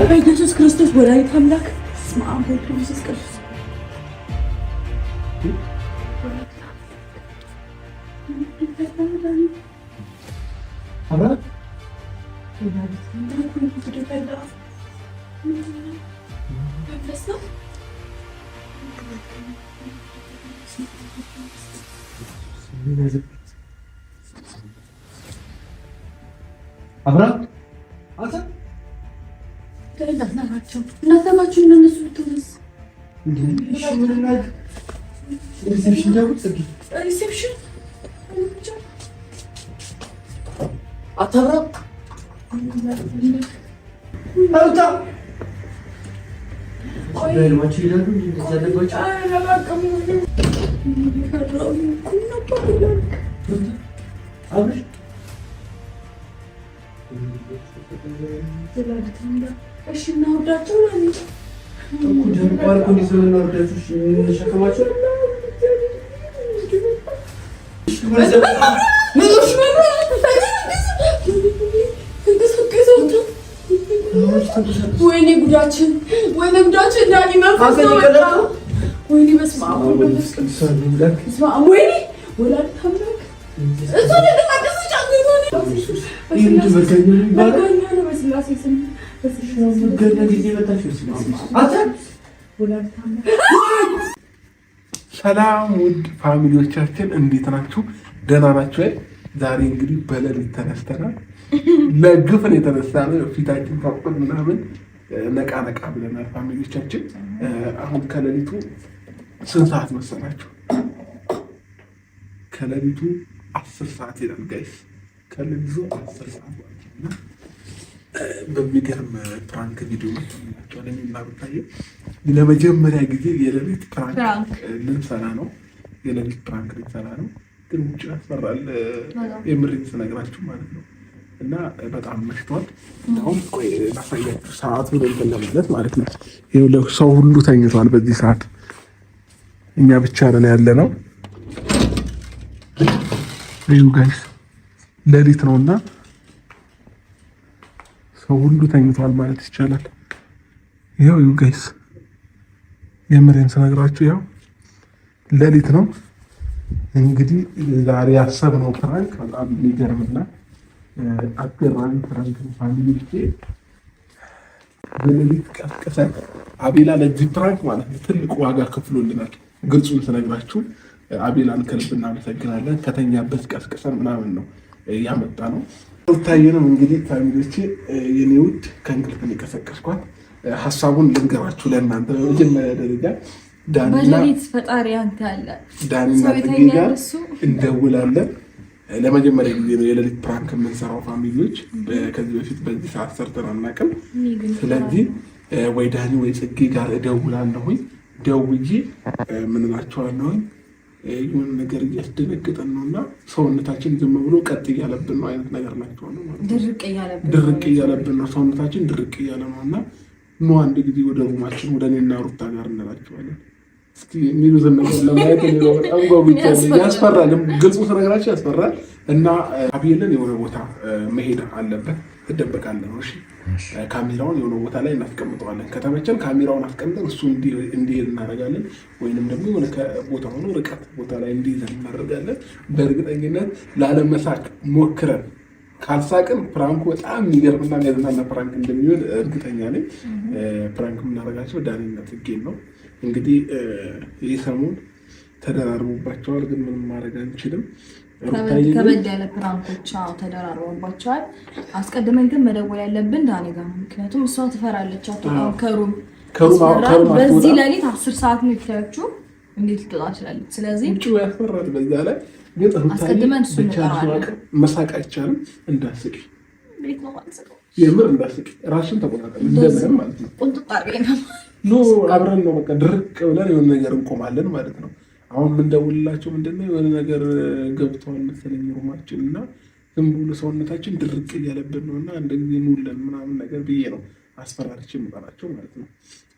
በኢየሱስ ክርስቶስ ወላዲተ አምላክ ስመ አብ ወወልድ ወመንፈስ ቅዱስ አብራት እናትናቸው እነሱ ብትሆንስ ሪሴፕሽን አታብራ ወይኔ ጉዳችን ዳኒ መንፈስ ነው። ወይኔ በስመ አብ ወመንፈስ ቅዱስ ወይኔ ወላዲተ አምላክ እሱ ለተቀደሰ በስላሴ ስም ሰላም ውድ ፋሚሊዎቻችን እንዴት ናችሁ? ደህና ናችሁ? ዛሬ እንግዲህ በሌሊት ተነስተናል። ለግፍን የተነሳ ነው። ፊታችን ታቆል ምናምን ነቃ ነቃ ብለናል ፋሚሊዎቻችን። አሁን ከሌሊቱ ስንት ሰዓት መሰላችሁ? ከሌሊቱ 10 ሰዓት ይላል ጋይስ። ከሌሊቱ 10 ሰዓት ነው። በሚገርም ፕራንክ ቪዲዮ ናቸው ለሚናሩታየ ለመጀመሪያ ጊዜ የሌሊት ፕራንክ ልንሰራ ነው። የሌሊት ፕራንክ ልንሰራ ነው። ግን ውጭ ያስፈራል። የምሬን ስነግራችሁ ማለት ነው። እና በጣም መሽቷል። አሁን ቆይ ላሳያችሁ ሰዓቱ እንትን ለማለት ማለት ነው። ይኸውልህ ሰው ሁሉ ተኝቷል በዚህ ሰዓት፣ እኛ ብቻ ነን ያለ ነው። እዩ ጋይስ ሌሊት ነውና ሰው ሁሉ ተኝቷል ማለት ይቻላል። ይኸው እዩ ጋይስ የምሬን ስነግራችሁ ያው ሌሊት ነው። እንግዲህ ዛሬ ያሰብነው ፕራንክ በጣም የሚገርምና አገራሚ ፕራንክ ፋሚሊ በሌሊት ቀስቅሰን አቤላ ለዚህ ፕራንክ ማለት ነው ትልቅ ዋጋ ከፍሎልናል። ግልጹን ስነግራችሁ አቤላን ከልብ እናመሰግናለን። ከተኛበት ቀስቅሰን ምናምን ነው ያመጣ ነው። ታየንም እንግዲህ ፋሚሊዎቼ የኔ ውድ ከእንቅልፍን የቀሰቀስኳት ሀሳቡን ልንገራችሁ ለእናንተ በመጀመሪያ ደረጃ ዳኒና ጽጌ ጋር እንደውላለን። ለመጀመሪያ ጊዜ ነው የሌሊት ፕራንክ የምንሰራው ፋሚሊዎች። ከዚህ በፊት በዚህ ሰዓት ሰርተን አናውቅም። ስለዚህ ወይ ዳኒ ወይ ጽጌ ጋር እደውላለሁኝ። ደውዬ ምን እላቸዋለሁኝ የሆነ ነገር እያስደነገጠን ነው እና ሰውነታችን ዝም ብሎ ቀጥ እያለብን ነው አይነት ነገር ናቸው ነው ማለት ድርቅ እያለብን ነው ሰውነታችን ድርቅ እያለ ነው እና ኑ አንድ ጊዜ ወደ ሩማችን ወደ እኔና ሩታ ጋር እንላቸዋለን። እስኪ የሚሉትን ነገር ለማየት ነው በጣም ጓጉቻለሁ። ያስፈራል፣ ግልጹ ስነግራችሁ ያስፈራል። እና አቤልን የሆነ ቦታ መሄድ አለበት፣ ትደበቃለህ ነው። እሺ ካሜራውን የሆነ ቦታ ላይ እናስቀምጠዋለን። ከተመቸን ካሜራውን አስቀምጠን እሱ እንዲሄድ እናደርጋለን። ወይንም ደግሞ የሆነ ቦታ ሆኖ ርቀት ቦታ ላይ እንዲይዘን እናደርጋለን። በእርግጠኝነት ላለመሳቅ ሞክረን ካልሳቅን ፕራንኩ በጣም የሚገርምና የሚያዝናና ፕራንክ እንደሚሆን እርግጠኛ ነኝ። ፕራንክ የምናደርጋቸው ዳኒና ጽጌን ነው። እንግዲህ ይህ ሰሞን ተደራርቦባቸዋል፣ ግን ምንም ማድረግ አንችልም። ከበድ ያለ ፕራንኮች ተደራርበውባቸዋል። አስቀድመን ግን መደወል ያለብን ዳኒ ጋር ነው። ምክንያቱም እሷ ትፈራለች። ከሩም በዚህ ሌሊት 10 ሰዓት ነው የታያችሁ። እንዴት ልትወጣ ትችላለች? ስለዚህ ውጭ ያስፈራል። በዛ ላይ ግን አስቀድመን እሱ እንጠራለን። መሳቅ አይቻልም። እንዳስቂ የምር እንዳስቂ ራስን ተቆጣጠር እንደምን ማለት ነው። ኖ አብረን ነው በቃ ድርቅ ብለን የሆነ ነገር እንቆማለን ማለት ነው። አሁን የምንደውልላቸው ምንድነው የሆነ ነገር ገብተዋል መሰለኝ ሩማችን እና ዝም ብሎ ሰውነታችን ድርቅ እያለብን ነው እና አንድ ጊዜ እንውለን ምናምን ነገር ብዬ ነው አስፈራርቼ የምጠራቸው ማለት ነው።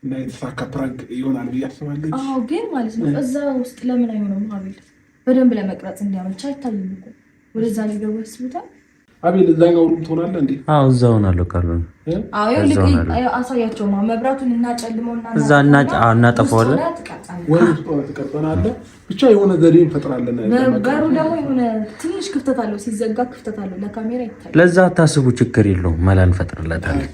እና የተሳካ ፕራንክ ይሆናል ብዬ አስባለሁ። አዎ ግን ማለት ነው እዛ ውስጥ ለምን አይሆንም? አቤል በደንብ ለመቅረጽ እንዲያመች አይታይም እኮ ወደዛ ሊገቡ ያስቡታል። አቤል እዛኛው ሩም ትሆናለህ እንዴ? አዎ እዛው ሆናለሁ። ካልሆነ አሳያቸው መብራቱን እናጨልመውና እዛ እናጠፋዋለን ወይ ትቀርጸናለህ። ብቻ የሆነ ዘዴ እንፈጥራለን። በሩ ደግሞ የሆነ ትንሽ ክፍተት አለው፣ ሲዘጋ ክፍተት አለው፣ ለካሜራ ይታያል። ለዛ አታስቡ፣ ችግር የለውም፣ መላ እንፈጥርለታለን።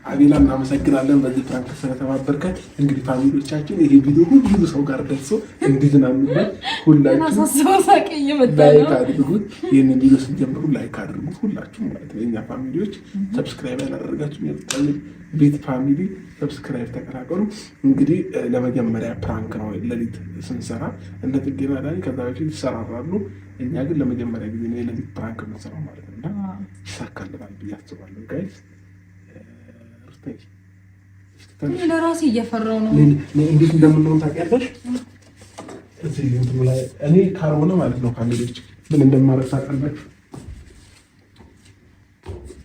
አቤላ እናመሰግናለን በዚህ ፕራንክ ስለተባበርከን። እንግዲህ ፋሚሊዎቻችን ይሄ ቪዲዮ ሁሉ ሰው ጋር ደርሶ እንዲዝናኑበት ሁላችሁ ላይክ አድርጉት። ይህንን ቪዲዮ ስንጀምሩ ላይክ አድርጉት ሁላችሁም ማለት ነው። የእኛ ፋሚሊዎች ሰብስክራይብ ያላደረጋችሁ የወጣልን ቤት ፋሚሊ ሰብስክራይብ ተቀላቀሉ። እንግዲህ ለመጀመሪያ ፕራንክ ነው ሌሊት ስንሰራ እነ ጥጌና ዳኒ ከዛ በፊት ይሰራራሉ። እኛ ግን ለመጀመሪያ ጊዜ ነው የሌሊት ፕራንክ የምንሰራው ማለት ነው እና ይሳካልናል ብዬ አስባለሁ ጋይስ። ለራሴ እየፈራሁ ነው። እንዴት እንደምንሆን ታውቂያለሽ? እኔ ካልሆነ ማለት ነው ፋሚሊዎች ምን እንደማረግ ታውቃላችሁ?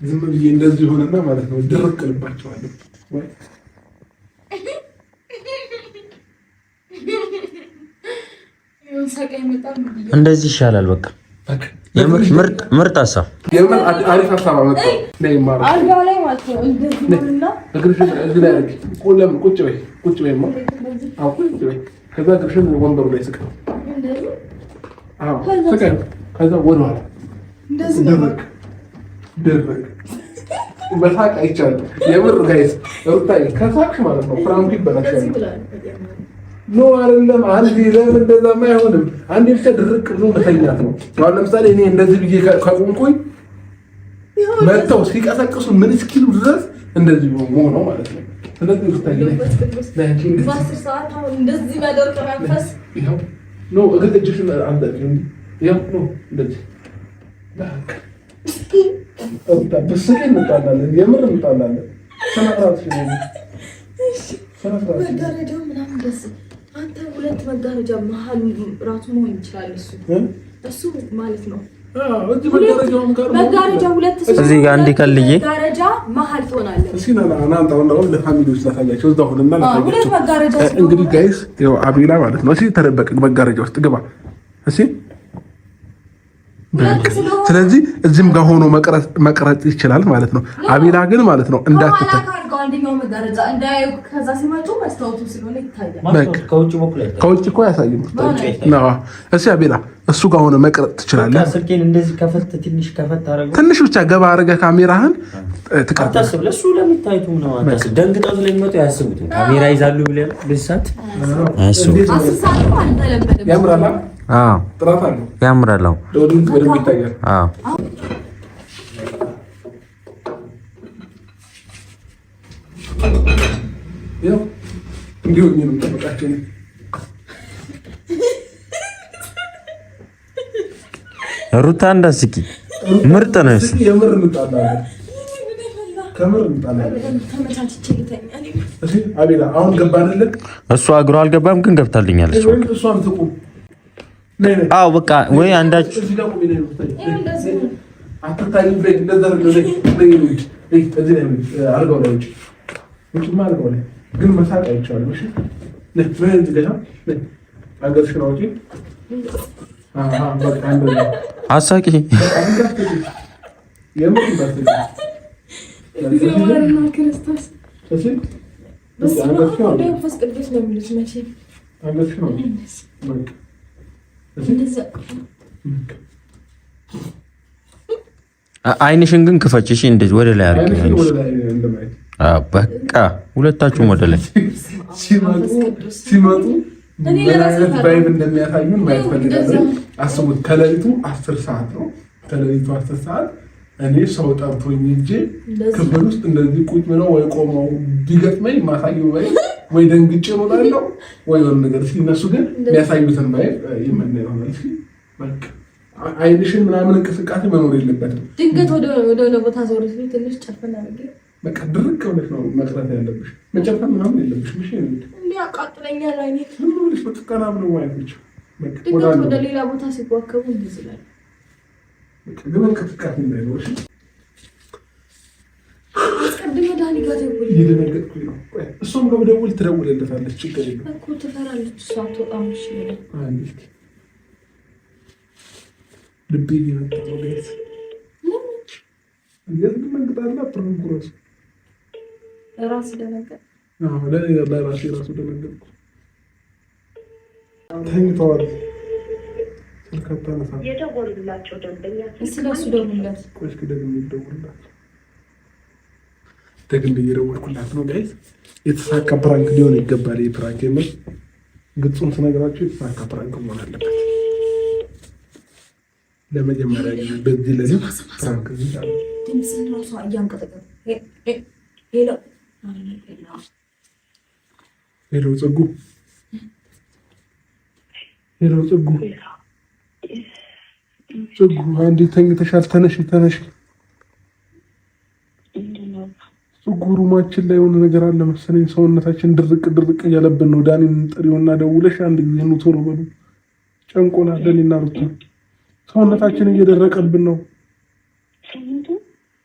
ዝም ብዬ እንደዚህ ሆነና ማለት ነው ድርቅ ልባቸዋለሁ። እንደዚህ ይሻላል። በቃ ምርጥ ሀሳብ አሪፍ ሀሳብ አመጣሁ። አልጋ ላይ ማለት ነው ቁጭ በይ ከዛ እግርሽን ወንበሩ ላይ ስቀው፣ ከዛ ወደኋላ ድርቅ መሳቅ አይቻልም። የምር ጋይስ ሩታዬ ከሳቅሽ ማለት ነው ፍራንኩ ይበላሻል። ኖ አይደለም አንዴ ለምን እንደዛማ አይሆንም። አንዴ ብቻ ድርቅ ብሎ መተኛት ነው። አሁን ለምሳሌ እኔ እንደዚህ ብዬ ከቆምኩኝ መተው ሲቀሰቅሱ ምን እስኪሉ ድረስ እንደዚህ መሆን ነው ማለት ነው። ስለዚህ ሩታዬ በአስር ሰዓት አሁን እንደዚህ መደርቅ መንፈስ ይኸው ኖ እግር እጅሽን አንተ ይኸው ኖ እንደዚህ በስቀ እንጣላለን፣ የምር እንጣላለን። መጋረጃው ምናምን ደስ አንተ ሁለት መጋረጃ መሀል ራሱ መሆን ይችላል። እሱ ማለት ነው መጋረጃ ሁለት እዚህ ጋር እንዲቀልዬ መጋረጃ መሀል ትሆናለህ። እስኪ ናንተ ወንዳው ለፋሚሊዎች ላሳያቸው እዛው ሆነና ላሳያቸው። እንግዲህ ጋይስ ያው አቤላ ማለት ነው። እስኪ ተደበቅ መጋረጃ ውስጥ ግባ እስኪ። ስለዚህ እዚህም ጋር ሆኖ መቅረጽ ይችላል ማለት ነው። አቤላ ግን ማለት ነው እንዳትታይ አንደኛው መጋረጃ እንዳያዩ ከዛ ሲመጡ መስታወቱ ስለሆነ ይታያል። ከውጭ እኮ ያሳይም ነው። እሺ አቤላ እሱ ጋር ሆነ መቅረጽ ትችላለህ። ስልኬን እንደዚህ ከፈት ትንሽ ከፈት አረጋግጥ ትንሽ ብቻ ገባ አድርገህ ካሜራህን ትቀርጻለህ። ለሱ ለምታይቱ ነው አታስ ደንግጠው ስለሚመጡ ያስቡት ካሜራ ይዛሉ ብለህ ልሳት አይሱ አስሳቱ አልተለመደም። ያምራል። አዎ ጥራት አለው። ያምራል። አዎ ደውልኝ ወደም ይታያል። አዎ ያው እንዲሁ ነው ተመጣጣኝ ሩታ እንዳስቂ ምርጥ ነው። እሱ የምር እንጣላለን፣ ከምር እንጣላለን። እሺ አቤላ አሁን ገባ አይደለ? እሱ አግሮ አልገባም ግን ገብታልኛለች። እሷም ትቁም። አዎ በቃ ወይ አንዳች አትታይም ላይ እንደዛ ነው። እዚህ ላይ አልጋው ላይ ውጭ ማለት ነው። ግን መሳቅ አይቻልም። እሺ ለምን እንደገና አገርሽ ነው እንጂ በቃ አንተ አሳቂ የምን ይባላል? እግዚአብሔርና ክርስቶስ እሺ መንፈስ ቅዱስ ነው የሚሉት መቼ አገርሽ ነው በቃ አይንሽን ግን ክፈች። እሺ እንደዚህ ወደ ላይ አድርጊ። በቃ ሁለታችሁም ወደ ላይ ሲመጡ ምን አይነት ቫይብ እንደሚያሳዩን ማየት ፈልጋለሁ። አስቡት፣ ከሌሊቱ 10 ሰዓት ነው። ከሌሊቱ 10 ሰዓት እኔ ሰው ጠርቶኝ እንጂ ክፍል ውስጥ እንደዚህ ቁጭ ብለው ወይ ቆመው ቢገጥመኝ ማሳየው ወይ ደንግጬ እሮጣለሁ ወይ የሆነ ነገር። እስኪ እነሱ ግን የሚያሳዩትን ቫይብ የምናየው ነው። እስኪ በቃ አይንሽን ምናምን እንቅስቃሴ መኖር የለበትም። ድንገት ወደ ቦታ ዞር ሲል ትንሽ ጨፈና ነገር በቃ ድርቅ ብለሽ ነው መቅረት ያለብሽ። መጨፈን ምናምን የለብሽ። ምሽ እንዴ አቃጥለኛል አይኔ ሁሉ ብለሽ በተቀና ብለው ማለት ብቻ ድንገት ወደ ሌላ ቦታ ሲጓከቡ ይዝላል። ግን እንቅስቃሴ እንዳይኖርሽ አስቀድሜ ዳኒ ጋር ደውል እየደነገጥኩኝ ነው። እሷም ጋር ደውል ትደውልለታለች። ችግር የለም እኮ ትፈራለች እሷ አትወጣም። እሺ አንዴ ልቤ እየመጣ ነው። እንደምንግጣላ ፕሮግራም ራስ ደነገጥ ለራሴ ራሱ ደነገጥኩ። ተኝተዋል። ስልካታ ነሳ የደወሉላቸው ደንበኛ ስለሱ ደውሉላት። ቆይስ ደግሜ ይደውልላት ደግሜ እየደወልኩላት ነው ጋይስ። የተሳካ ፕራንክ ሊሆን ይገባል። ይሄ ፕራንክ የምር ግጹን ስነግራችሁ የተሳካ ፕራንክ መሆን አለበት። ለመጀመሪያ ጊዜ በዚህ ለዚህ ፕራንክ ይላል። ድምፅን ራሱ እያንቀጠቀጠ ሄሎ ሄሎ ጽጉ ሄሎ ጽጉ ጽጉ አንዴ ተኝተሻል? ተነሽ ተነሽ። ጽጉ ሩማችን ላይ የሆነ ነገር አለ መሰለኝ። ሰውነታችን ድርቅ ድርቅ እያለብን ነው። ዳኒን ጥሪውና ደውለሽ አንድ ጊዜ ኑ ቶሎ በሉ። ጨንቆናል። እኔና ሩታ ሰውነታችን እየደረቀብን ነው።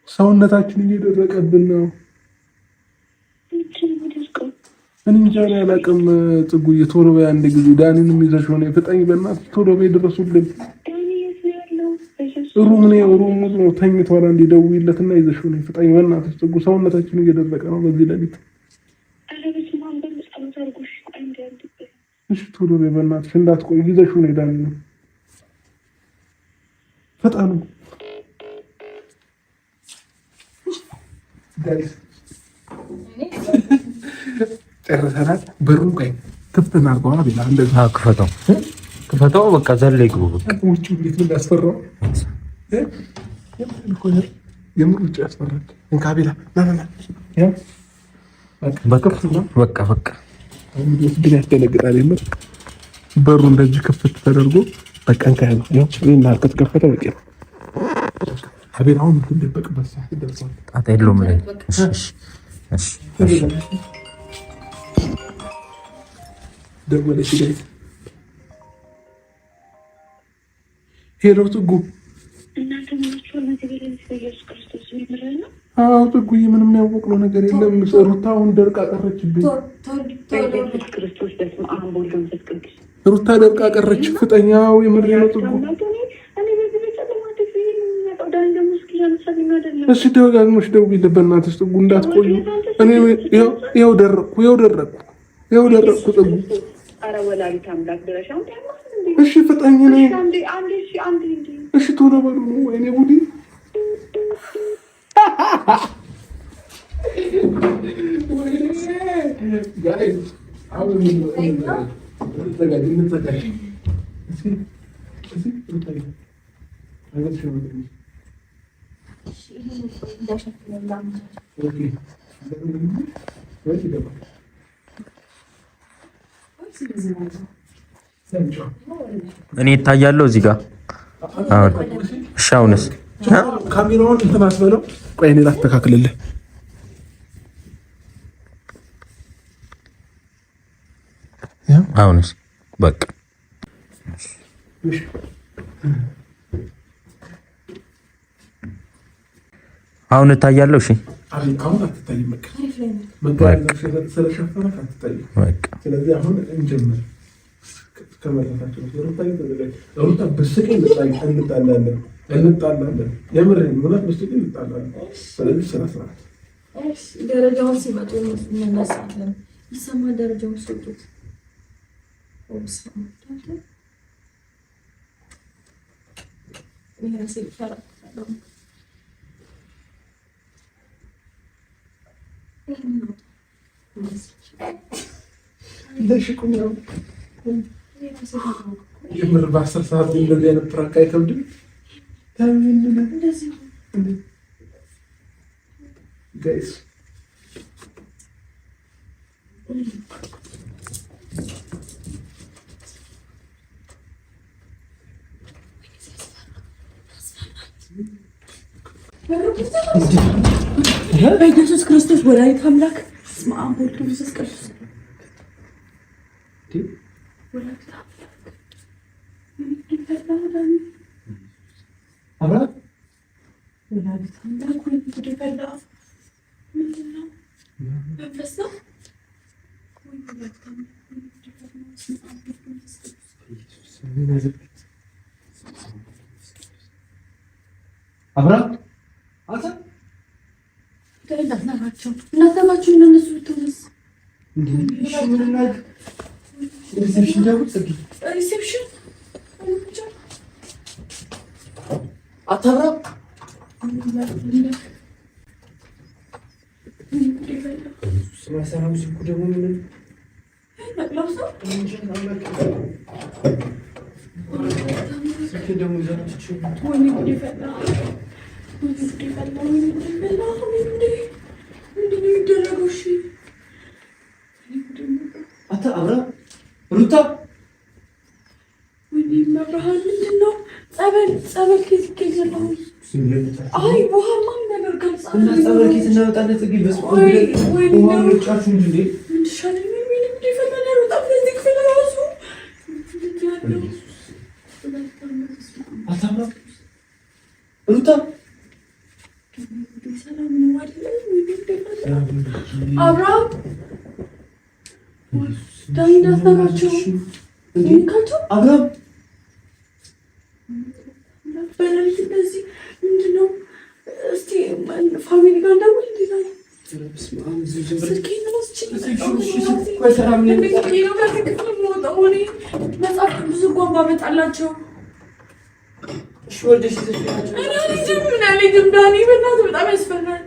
ሰውነታችን እየደረቀብን ነው። እኔ እንጃ አላውቅም። ጽጉዬ ቶሎ በይ አንድ ጊዜ። ዳኒንም ይዘሽ ሆነ ፍጠኝ በእናትሽ ቶሎ በይ ድረሱልን። ሩም ነው ተኝቷል። አንዴ ደውይለትና ይዘሽ ሆነ ፍጠኝ በእናትሽ ጽጉ። ሰውነታችን እየደረቀ ነው በዚህ ሌሊት። እሺ ቶሎ በይ በእናትሽ እንዳትቆይ ይዘሽ ሆነ ዳኒንም ፈጣኑ ጋይስ ጨርሰናል። በሩን ቆይ ክፍት እናድርገዋል። ቢላ እንደዛ ክፈተው በቃ ዘለ ይግቡ። ውጭ እንዴት እንዳስፈራው የምር ውጭ ያስፈራል። እንካ ቢላ ና በቃ ግን ያስደነግጣል የምር በሩ እንደዚህ ክፍት ተደርጎ በቃ እንካ ያው እና ከተከፈተ በቃ አቤል አሁን እንደበቅበት ሰዓት ደርሷል። ጣጣ የለውም ላይ እሺ ደወለች ጋይስ። ሄሎ ጽጉ እናንተ ምንድነው ነገር ኢየሱስ ክርስቶስ ይምረና? አዎ ጽጉዬ ምንም ያወቅነው ነገር የለም። ሩታ አሁን ደርቃ ቀረችብኝ። ኢየሱስ ክርስቶስ በስመ አብ ወወልድ ወመንፈስ ቅዱስ ሩታ ደርቃ ቀረች። ፍጠኛው የምር ነው ጽጉ። እሺ ደጋግመሽ ደውዪለት በእናትሽ ጽጉ እንዳትቆዩ። እኔ ይኸው ደረቅኩ ጽጉ። ኧረ ወላዲተ አምላክ ድረሽ አሁን እሺ ፍጠኝ ነኝ። እሺ ቶሎ በሉ። ወይኔ ጉዲ እኔ እታያለሁ እዚህ ጋር አሁን። እሺ አሁንስ ካሜራውን እንትን አስበለው። ቆይ እኔ ላስተካክልልህ። አሁንስ በቃ አሁን እታያለሁ። እሺ አሁን አትታይም። በቃ ስለሸፈነህ አትታይም። ስለዚህ አሁን እንጀምር። ሩታ ብስቅኝ እንጣላለን። የምሬን እውነት ብስቅኝ እንጣላለን። ስለዚህ ስነ ስርዓት ደረጃውን ሲመጡ እንነሳለን። ይሰማል። ደረጃውን ሲወጡት የምር በ10 ሰዓት እንደዚህ አይነት ፕራንክ አይከብድም። ጋይስ በኢየሱስ ክርስቶስ ወላዲተ አምላክ በስመ አብ ወወልድ ወመንፈስ ቅዱስ አብራ እንዳትነካቸው እንደነሱ ብትሆንስ? ሪሴፕሽን ደውል ጽጌ። ሪሴፕሽን አታብራ ስማሰራም ሲኩ ደግሞ ምን አብራ ሩታ መብርሃን ምንድን ነው? ጸበል ኬት ይገኛል። አይ ውሃማ ነገር እና ጸበል ኬት እናመጣለን። ጽጌ ጫችሁ እንጂ አታምራ ሩታ አብርሃም ዳይናስተናቸው አብርሃም በሌሊት እንደዚህ ምንድን ነው? እስቲ ፋሚሊ ጋር እንደውል እንዲላል መጽሐፍ ቅዱስ እንኳን ባመጣላቸው ዳኒ በእናትህ በጣም ያስፈራል።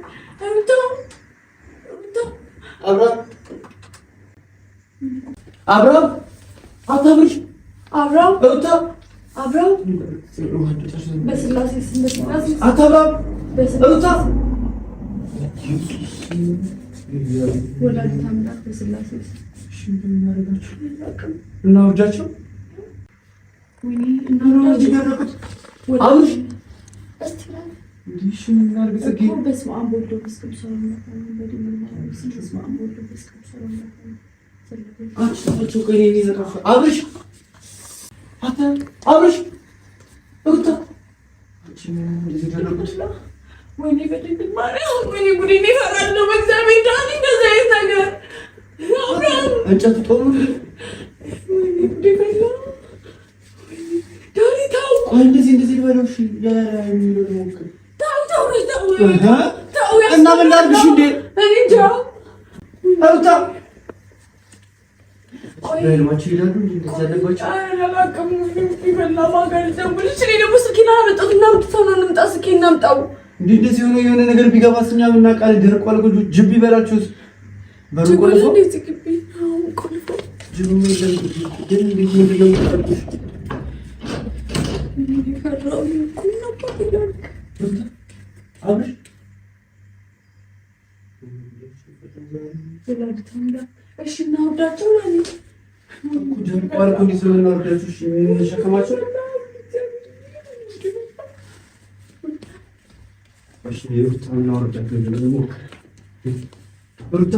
አብርሃም አታብርሽ አብርሃም ሩታ አብርሃም በስላሴ ስም አታብራም ሩታ ወላዲተ አምላክ በስላሴ ስም እናውርጃቸው አብርሽ በስመ አብ ወወልድ ወመንፈስ ቅዱስ አብርሽ አብርሽ ሩታ ወይኔ በድንግል ማርያም ወይኔ ጉዴ እፈራለሁ። በእግዚአብሔር ዳኒ እንደዛ አይነት ነገር እንጨቱ ጦሩ ወይኔ ጉዴ ፈላ ዳኒ ተው እንደዚህ ልበለው። እሺ ተው እና ምን ላድርግሽ እንዴ? እኔ እንጃ ሩታ በህልማችሁ ይላሉ እንደዚህ ያለባቸው አላውቅም። ይፈላ ማጋል ደውልሽ እኔ ደግሞ ስልኬን አመጣሁት እና አምጥተው ነው እንምጣ ስልኬን እናምጣው እንደዚህ ሆኖ የሆነ ነገር ቢገባስ እኛ ምን እናውቃለን? ደረቅ ልጆች ጅብ ይበላችሁስ በሩቆልፎ እንዴት ግቢ ቆልፎ ጅብ ምን ግን እንዴት ነው የሚያደርጉሽ? ይፈራው አብርሽ እሺ እናወርዳቸው ላይ ቋልኩ እንዲስምና ወርዳችሁ የሚሸከማቸው እሺ ሩታና ወርዳችሁ ደግሞ ሩታ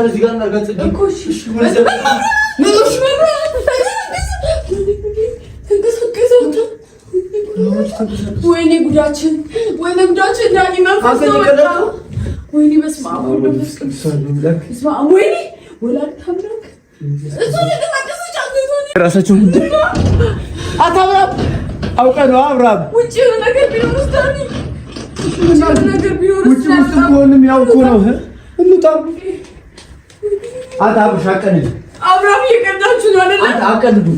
እዚህ ጋር እናርጋት እኮ እሺ ወይኔ ጉዳችን ዳኒ መንፈስ ነው። ወይኔ በስመ አብ ወመንፈስ ቅዱስ በስመ አብ ወይኔ ወላዲተ አምላክ እሱ ለተቀደሰች አገቶኒ ራሳቸው አታብራም አውቀ ነው አብራም ውጪ ነገር ቢኖርስ ዳኒ ነገር ቢኖርስ ውጪ ምንም ያውቁ ነው እንጣም አታብሽ አቀልድ አብራም እየቀዳችሁ ነው አይደል? አቀልዱ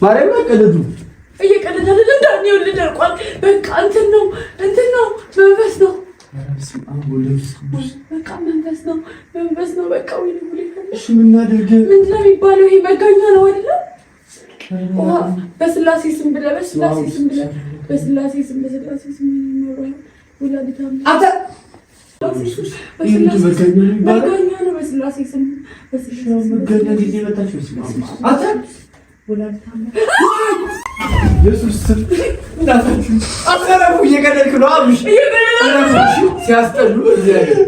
ማርያም አቀልዱ እየቀለደ አይደል? ዳኒ ወልደርቋል። በቃ እንትን ነው መንፈስ ነው። በቃ መንፈስ ነው። በቃ ወይ ነው እሺ ምን እናድርግ? ምንድን ነው የሚባለው? ይሄ መጋኛ ነው አይደል? በስላሴ ስም ብለህ በስላሴ ስም ነው ወላዲተ አምላክ መጋኛ ነው። በስላሴ ስም መጋኛ ጊዜ መጣች አታ ወላዲተ አምላክ ኢየሱስ ስም እናታችሁ አሰራቡ እየቀለድክ ነው አብሽ ሲያስጠሉ እግዚአብሔር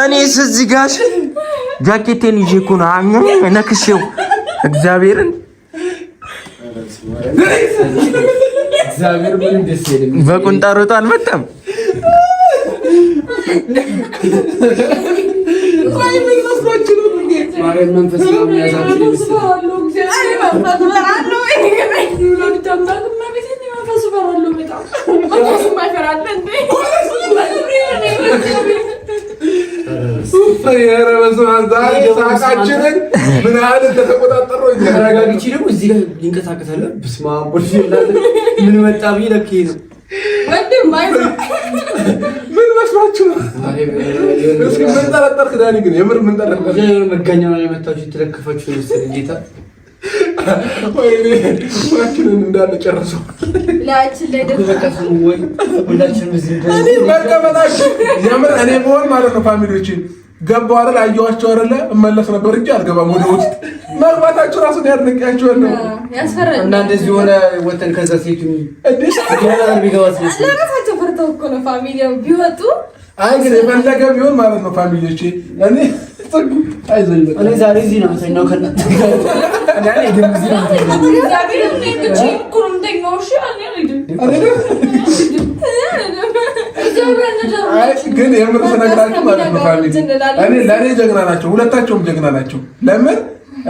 እኔስ እዚህ ጋር ጃኬቴን ይዤ እኮ ነው ነክሼው እግዚአብሔርን በቁንጣ ሮጦ አልመጣም። ምን ያህል እንደተቆጣጠረው ተረጋግቼ ደግሞ እዚህ ጋር ይንቀሳቀሳል። በስመ አብ ምን መጣ ብዬ ለኬ ነው ምን መስሏችሁ ነው? እስኪ ምን ጠረጠርክ ዳኒ? ግን የምር ምን ጠረጠርክ? መጋኛ ነው የመጣችሁ የተለከፋችሁ መሰለኝ ጌታ ወይኔ ማችንን እንዳለ ጨርሰው ላችን ላይ ተከፈሉ ወይ ሁላችንም እዚህ እኔ መቀመጣችሁ የምር እኔ ብሆን ማለት ነው ፋሚሊዎቼ ገባው አይደል አየዋቸው አይደለ እመለስ ነበር እንጂ አልገባም ወደ ውስጥ መግባታችሁ ራሱ ያድንቃችኋለሁ ያስፈራል እና እንደዚህ ሆነ ወተን ከዛ ሴቱ እንዴ ያላል ቢገባስ ለራሳቸው ፈርተው እኮ ነው ፋሚሊው ቢወጡ አይ ግን የፈለገ ቢሆን ማለት ነው ፋሚሊዎቼ እኔ አይዞኝ በቃ እኔ ዛሬ እዚህ ነው ተኛው ከእናንተ ጋር እኔ አይደለም እዚህ ነው እግዚአብሔር እንዴት ኩሩንተኛው እሺ አልሄድም አይ ግን የምር ስነግራችሁ ማለት ነው ፋሚሊ እኔ ለኔ ጀግና ናቸው ሁለታቸውም ጀግና ናቸው ለምን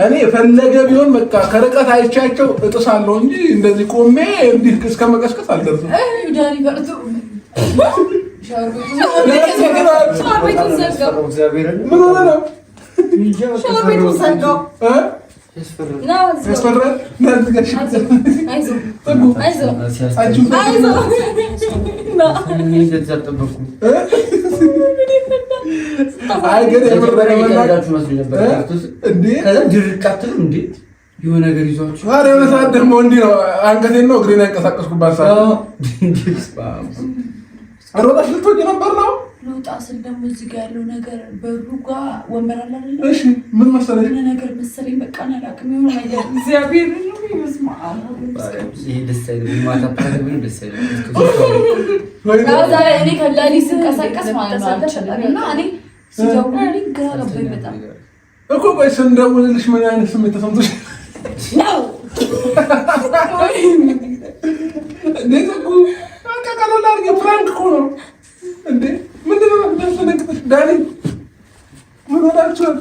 እኔ የፈለገ ቢሆን በቃ ከርቀት አይቻቸው እጥሳለሁ እንጂ እንደዚህ ቆሜ እንዲህ እስከ መቀስቀስ አልደርስም ዳኒ ፈርቶ ምን ሆነ ነው የሆነ ነገር ይዟችሁ ኧረ የሆነ ሰዓት ደግሞ እንዲህ ነው አንገቴን ነው እግሬን ያንቀሳቀስኩባት ሰዓት ሮጣሽ ልትወጪ ነበር ነው ለውጣ ስል ደግሞ እዚህ ጋር ያለው ነገር በሩ ጋር ወንበር አለ አይደል? እሺ ምን መሰለኝ የሆነ ነገር መሰለኝ በቃ አላውቅም የሆነ ነገር እግዚአብሔር ነው ይመስማ ይሄ ደስ አይልም ማታ ፕሮግራም ነው ደስ አይልም ዛሬ እኔ ከላሊ ስንቀሳቀስ ማለት ነው አልችልም እና እኔ ሲደውልልኝ ግራ ገባኝ በጣም እኮ ቆይ ስንደውልልሽ ምን አይነት ስሜት ተሰምቶሽ ነው እንዴት እኮ ቀለል አድርጌ ፍራንክ እኮ ነው እንዴ ምንድን ነው ደስተነቅጥሽ ዳኒ ምን ሆናችኋል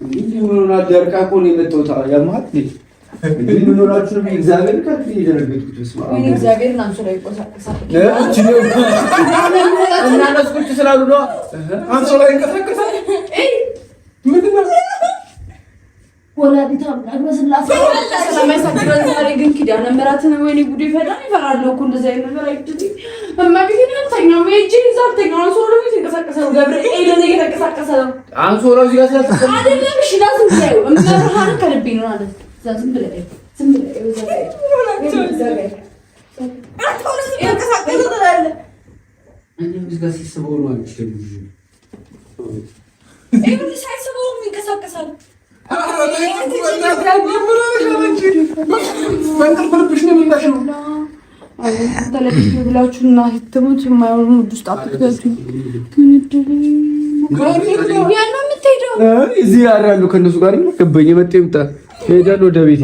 ምን ሆናል ደርቃ እኮ ነው የመጣሁት ያማት ምን ሆናችሁ ነው እግዚአብሔር ከፍ ይደረግኩት ስማ ወይ እግዚአብሔር ናንሶ ላይ ቆሳቀሳል እና ነስኩት ስላሉ ነው አንሶ ላይ እንቀሳቀሳል ምንድን ነው ወላዲታ አመስላስ ስለማይሳክረን ዛሬ ግን ኪዳነ ምሕረትን ወይኔ ጉዴ ፈዳን ይፈራል እኮ እንደዛ ነገር አይደል እማቢቴን አንተኛው እጂ ዛርተኛው አንሶሎ ይንቀሳቀሳል ገብርኤል ነው እየተንቀሳቀሰ ነው አንሶሎ እዚህ ጋር ስለተሰማ አይደለም እሺ ላዝም ታዩ እመብርሃን ከልቤ ነው ማለት ዝም ብለህ እኔ እዚህ ጋር ሲስበው ነው አንቺ ይሁን ሳይስበው ይንቀሳቀሳል ብላችሁና ህትሙት የማይሆኑ ውስጥ አትገዙ እዚህ ያራሉ ከእነሱ ጋር ገባኝ የመጣ ይምጣ ሄዳል ወደ ቤት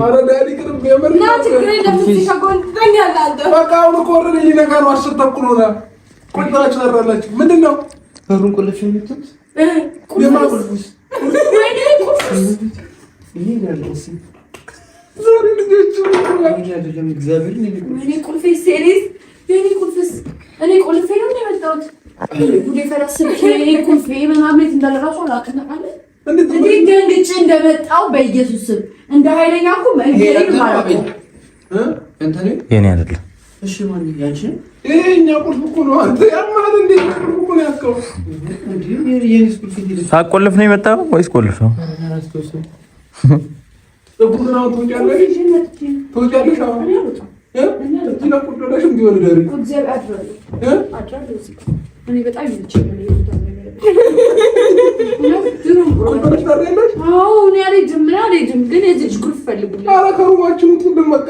ምንድን ነው በሩን ቆልፍ የመጡት እንደመጣው በኢየሱስ ስም እንደ ኃይለኛ እኮ መንገድ ማለት ነው የኔ አይደለም እሺ ማን ያንቺ ይሄኛ ቁልፍ እኮ ነው አንተ ያማል እንዴ ቁልፍ እኮ ነው ያስቀው እንዴ የኔስ ቁልፍ ይሄ ሳቆልፍ ነው የመጣው ወይስ ቆልፍ ነው እጉራው ተውጫለሽ አሁን እዚህ ነው ቁጥራሽም ቢሆን ደሪ እግዚአብሔር አድራለሁ እኔ በጣም ይመቸኛል ቁጥራሽ ታረለሽ አዎ እኔ አልሄድም ግን የዚህ ቁልፍ ፈልጉልኝ ኧረ ከሩማችን ውስጥ በቃ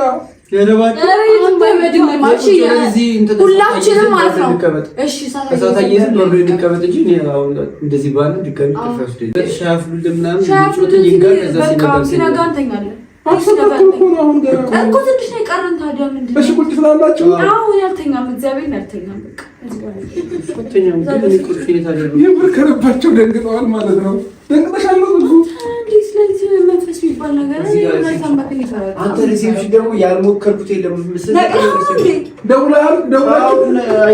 ሁላችንም ማለት ነው። እሺ ሲነጋ እንተኛለን እኮ ትንሽ ነው የቀረን። ታዲያ ምንድን ነው? እሺ ቁጭ ስላላችሁ ያልተኛም እግዚአብሔር ያልተኛም የምር ከልባቸው ደንግጠዋል ማለት ነው። ደንግጠሻል ነው ብዙ ስለዚህ መንፈስ የሚባል ነገር አንተ ሪሴፕሽን ደግሞ ያልሞከርኩት የለም ምስል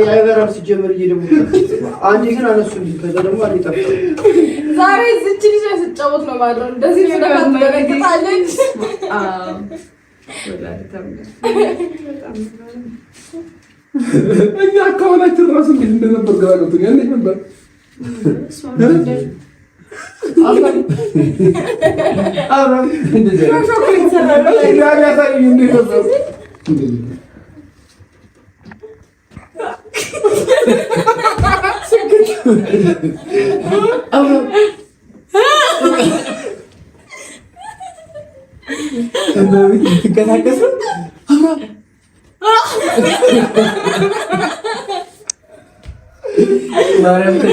አይበራም ሲጀመር አንዴ ግን አነሱልኝ። ከዛ ደግሞ አንዴ ጠፋ። ዛሬ እዚች ልጅ ስትጫወት ነው ማለት ነው። እንደዚህ ስለማትደረግጣለች እኛ አካባቢያችን ራሱ እንዴት እንደነበር ግራ ገብቶኛል። እንዴት ነበር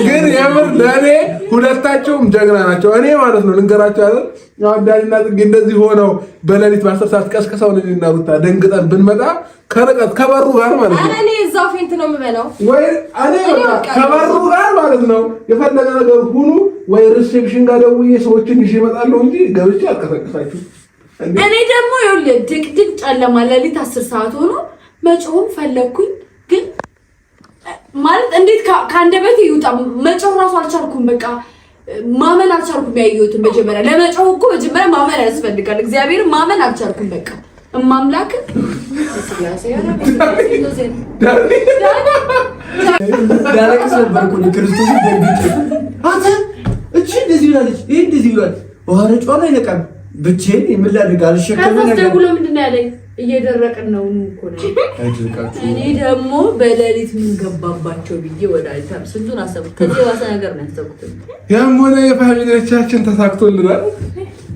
ግን የምር ለእኔ ሁለታቸውም ጀግና ናቸው። እኔ ማለት ነው ልንገራቸው ያለ ዳኒና ጽጌ እንደዚህ ሆነው በሌሊት በ10 ሰዓት ቀስቅሰው እኔና ሩታ ደንግጠን ብንመጣ ከርቀት ከበሩ ጋር ማለት ነው እኔ እዛው ፌንት ነው የምበላው ወይ እኔ ከበሩ ጋር ማለት ነው የፈለገ ነገር ሁኑ ወይ ሪሴፕሽን ጋር ደውዬ ሰዎችን ይዤ እመጣለሁ እንጂ ገብቼ አልቀሰቅሳችሁ። እኔ ደግሞ ይኸውልህ ድቅድቅ ጨለማ ሌሊት 10 ሰዓት ሆኖ መጮህም ፈለኩኝ ግን ማለት እንዴት ከአንደበቴ ይውጣ መጮህ ራሱ አልቻልኩም። በቃ ማመን አልቻልኩም። ያየሁትን መጀመሪያ ለመጮህ እኮ መጀመሪያ ማመን ያስፈልጋል። እግዚአብሔር ማመን አልቻልኩም። በቃ እማምላክ ዳረክስ ነበርኩ ክርስቶስ ደንግጬ አንተ እቺ እንደዚህ ብላለች ይሄ እንደዚህ ብሏል ወሃረ ጮና ይነቃል ብቻዬን የምላድግ አልሸከመ ነገር ደውሎ ምንድነው ያለኝ እየደረቅን ነው እኮ ነው አይደርቃችሁ። እኔ ደግሞ በሌሊት ምን ገባባቸው ብዬ ወደ አይታም ስንቱን አሰብኩት። ከዚህ ዋሳ ነገር ነው ያሰብኩት። ያም ሆነ የፋሚሊዎቻችን ተሳክቶልናል።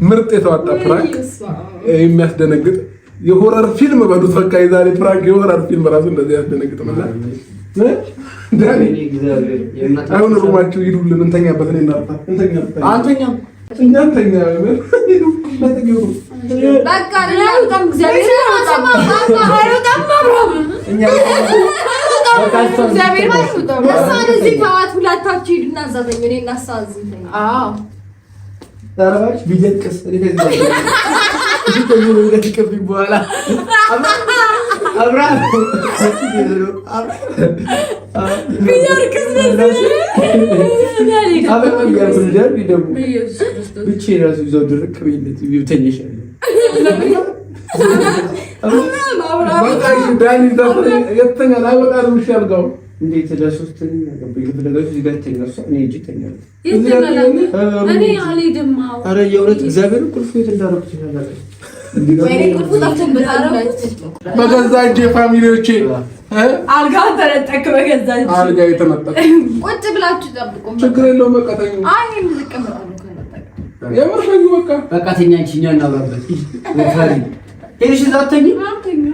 ምርጥ የተዋጣ ፕራንክ የሚያስደነግጥ የሆረር ፊልም በሉት በቃ የዛሬ ፕራንክ የሆረር ፊልም ራሱ እንደዚህ ያስደነግጥምና ዳኒ አሁን ሩማችሁ ሂዱልን እንተኛበት ነው እናርታ እንተኛበት አንተኛም እናንተኛ ነው በቃ ለውጣም እግዚአብሔር ለውጣም እግዚአብሔር ለውጣም እዚህ ተዋት ሁላታችሁ ሂዱና እዛተኝ እኔ እናሳዝኝ። አዎ ታራባች ቢጀቅስ በኋላ አብራን እንዴት ለሶስተኛ ገበይ ለፈለጋችሁ እዚህ ጋር ተኛሱ እኔ እጂ ተኛለሁ እኔ አልሄድም። ኧረ የእውነት እግዚአብሔር ቁልፉ የት እንዳደረኩት ይላል ወይ ቁልፉ ታተምባለሁ በገዛ እጄ ፋሚሊዎቼ አልጋ ተነጠቅ በገዛ እጄ አልጋ የተነጠቀ ቁጭ ብላችሁ ጠብቁ። ችግር የለውም። በቃ ተኙ። አይ ልቀመጣለሁ ከነጠቀ የምርፈኝ በቃ ተኛ እንቺኛ እናባበት ወፋሪ ሄድሽ ዛተኝ አንተኛ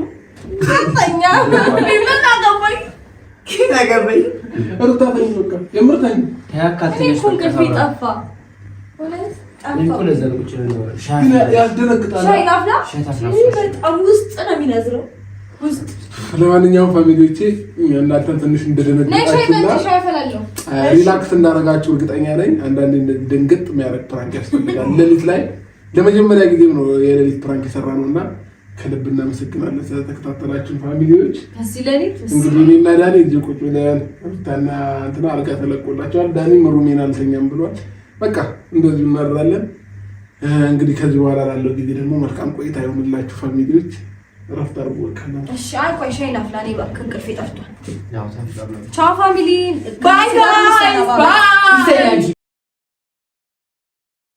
ምን አገባኝ ነገርበኝ እርታተኝ በቃ የምርተኝ ያካተኝ እንቅልፍ ጠፋ ወለስ እንቁል ዘርጉች ነው ያስደነግጣል። ሻይ ላፍላ በጣም ውስጥ ነው የሚነዝረው ውስጥ። ለማንኛውም ፋሚሊዎቼ እናንተን ትንሽ እንደደነገጣችሁና ሻይ አፈላለሁ ሪላክስ እንዳደረጋችሁ እርግጠኛ ነኝ። አንዳንዴ ድንግጥ የሚያደርግ ፕራንክ ያስፈልጋል። ሌሊት ላይ ለመጀመሪያ ጊዜም ነው የሌሊት ፕራንክ የሰራነውና ከልብ እናመሰግናለን ስለተከታተላችሁን ፋሚሊዎች። ከዚህ ሌሊት እንግዲህ እኔና ዳኒ እዚህ ቁጭ ብለን ሩታና እንትና አልጋ ተለቆላቸዋል። ዳኒ ሩሜን አልተኛም ብሏል። በቃ እንደዚህ እናደርጋለን። እንግዲህ ከዚህ በኋላ ላለው ጊዜ ደግሞ መልካም ቆይታ ይሁንላችሁ ፋሚሊዎች። እረፍት አድርጉ። እሺ ቆይ ሻይ ላፍላ እኔ እባክህ እንቅልፌ ጠፍቷል። ያው ታፍላ ቻው ፋሚሊ ባይ ባይ ባይ